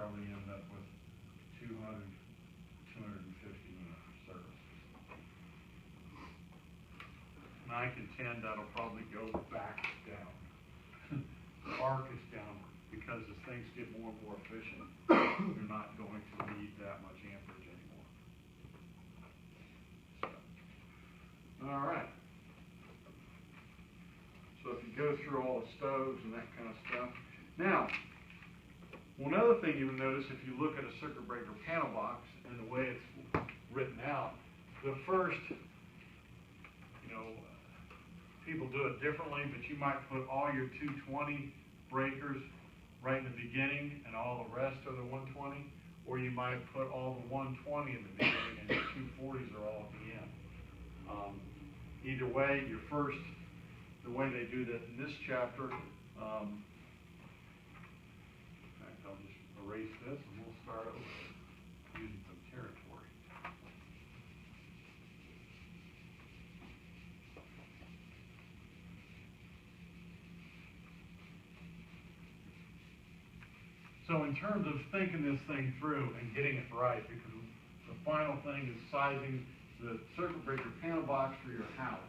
probably end up with 200, 250 amp service. And I contend that'll probably go back down. Arc is downward, because as things get more and more efficient, you're not going to need that much amperage anymore. So, all right. So if you go through all the stoves and that kind of stuff. Now, one other thing you will notice if you look at a circuit breaker panel box and the way it's written out, the first, people do it differently, but you might put all your 220 breakers right in the beginning and all the rest are the 120, or you might put all the 120 in the beginning and the 240s are all at the end. Either way, the way they do that in this chapter, in fact, I'll just erase this and we'll start over using some territory. So in terms of thinking this thing through and getting it right, because the final thing is sizing the circuit breaker panel box for your house.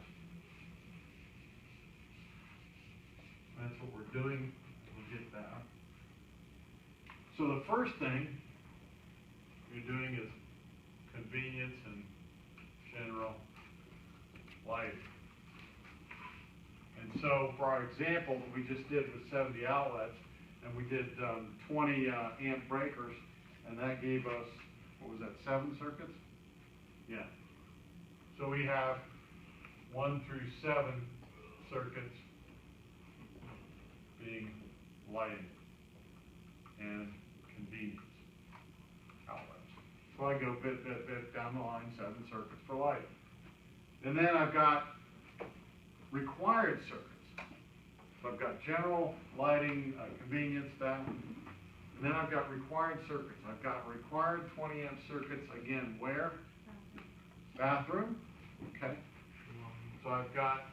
That's what we're doing. We'll get that. So the first thing you're doing is convenience and general lighting. And so for our example that we just did with 70 outlets, and we did 20 amp breakers, and that gave us, what was that, 7 circuits? Yeah. So we have 1 through 7 circuits being lighting and convenience outlets. So I go bit down the line, 7 circuits for lighting. And then I've got required circuits. So I've got general lighting, convenience, that. And then I've got required circuits. I've got required 20 amp circuits, again, where? Bathroom. Okay. So I've got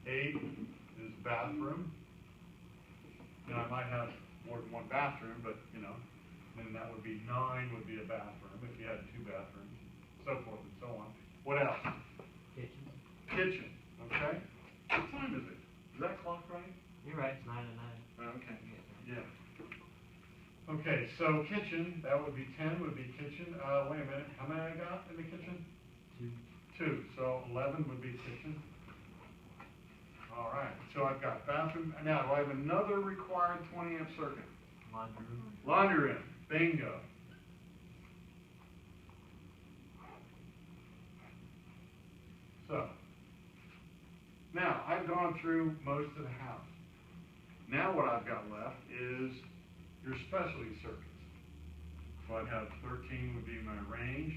8 is bathroom. And I might have more than one bathroom, but then that would be 9 would be a bathroom if you had 2 bathrooms, so forth and so on. What else? Kitchen. Kitchen. Okay. What time is it? Is that clock right? You're right, it's 9 to 9. Okay. Yeah. Okay, so kitchen, that would be 10 would be kitchen. Wait a minute, how many I got in the kitchen? 2. So 11 would be kitchen. All right, so I've got bathroom. Now, do I have another required 20 amp circuit? Laundry room. Laundry room. Bingo. So, now I've gone through most of the house. Now what I've got left is your specialty circuits. So I'd have 13 would be my range,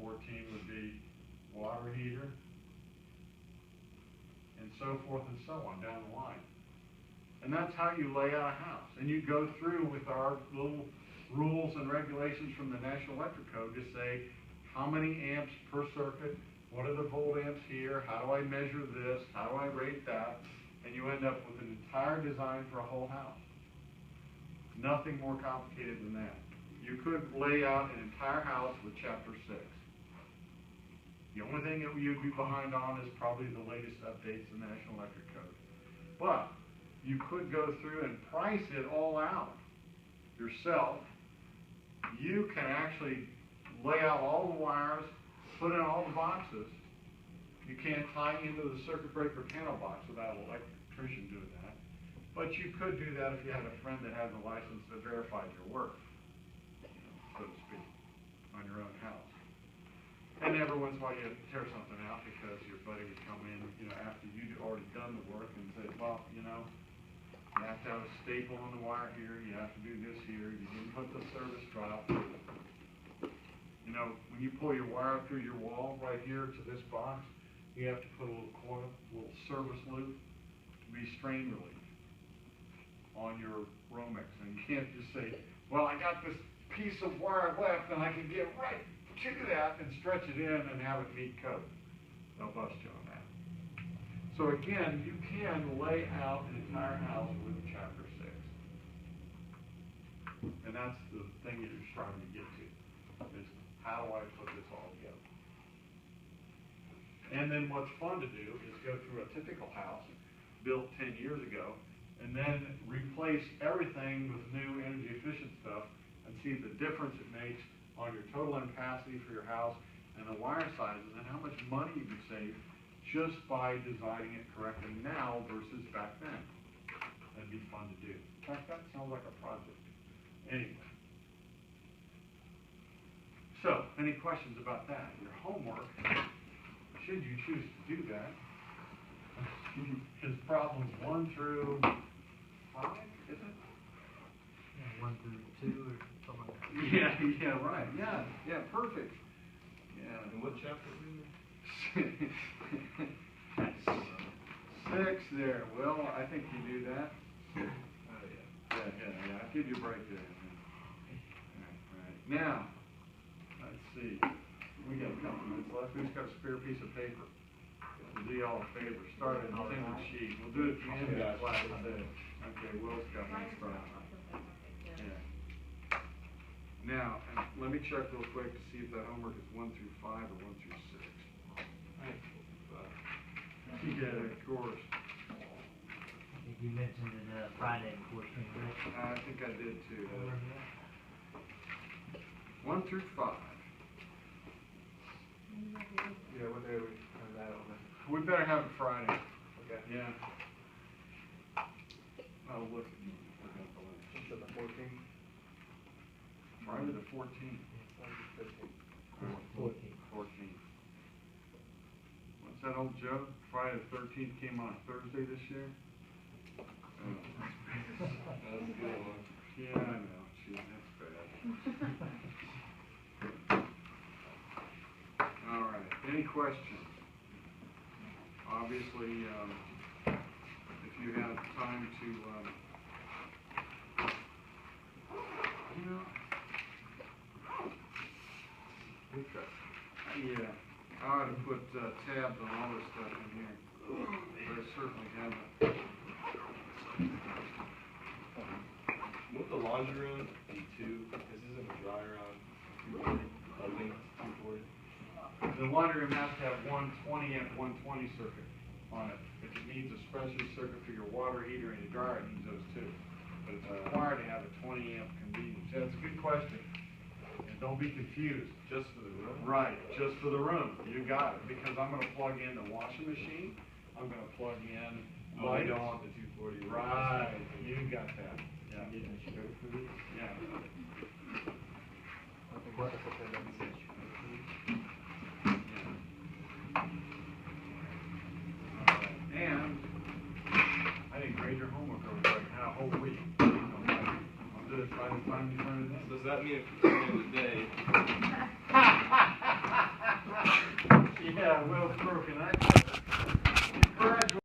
14 would be water heater, and so forth and so on down the line. And that's how you lay out a house. And you go through with our little rules and regulations from the National Electric Code to say how many amps per circuit, what are the volt amps here, how do I measure this, how do I rate that, and you end up with an entire design for a whole house. Nothing more complicated than that. You could lay out an entire house with Chapter 6. The only thing that you'd be behind on is probably the latest updates in the National Electric Code. But you could go through and price it all out yourself. You can actually lay out all the wires, put in all the boxes. You can't tie into the circuit breaker panel box without an electrician doing that. But you could do that if you had a friend that has a license that verified your work, so to speak, on your own house. And every once in a while you have to tear something out because your buddy would come in, after you'd already done the work and say, well, you have to have a staple on the wire here, you have to do this here, you didn't put the service drop. When you pull your wire through your wall right here to this box, you have to put a little coil, a little service loop to be strain relief on your Romex. And you can't just say, well, I got this piece of wire left and I can get right to that and stretch it in and have it meet code. They'll bust you on that. So again, you can lay out an entire house with Chapter 6. And that's the thing that you're striving to get to, is how do I put this all together? And then what's fun to do is go through a typical house built 10 years ago and then replace everything with new energy efficient stuff and see the difference it makes on your total capacity for your house and the wire sizes and how much money you can save just by designing it correctly now versus back then. That'd be fun to do. In fact, that sounds like a project. Anyway. So, any questions about that? Your homework, should you choose to do that, is problems 1 through 5, is it? Yeah, 1 through 2 or something like that. Yeah, right. Yeah, perfect. Yeah. And what chapter are we in? 6 there. Well, I think you do that. Oh, yeah. Yeah. I'll give you a break there. Right. Now, let's see. We got a couple minutes left. Who's got a spare piece of paper? We'll do y'all a favor. Start at the end of the sheet. We'll do it at the end of the class today. Okay, Will's got one start. Yeah. Now, let me check real quick to see if that homework is 1 through 5 or 1 through 6. Yeah, of course. I think you mentioned it Friday before spring break. I think I did too. 1 through 5. Yeah, what day are we on that on then? We better have it Friday. Okay. Yeah. I'll look at the list. It's at the 14th? Friday the 14th. 14. 14th. What's that old joke? Friday the 13th came on a Thursday this year? That's a good one. Yeah, I know. Gee, that's bad. All right. Any questions? Obviously, if you have time to, yeah, I ought to put tabs on all this stuff in here. But I certainly haven't. Won't the laundry room be 2? This isn't a dry around 240, a link 240. The laundry room has to have 120 amp 120 circuit on it. If it needs a special circuit for your water heater and your dryer, it needs those too. But it's required to have a 20 amp convenience. Yeah, that's a good question. And don't be confused. Just for the room? Right, just for the room. You got it. Because I'm going to plug in the washing machine. I'm going to plug in Oh, lights. you don't want the 240. Right, you got that. Yeah. Getting a shirt for this? Yeah. I think that's okay, that's it. And I didn't grade your homework over right now, a whole week. I'll do it by the time you turn it in. Does that mean if you turn in the day,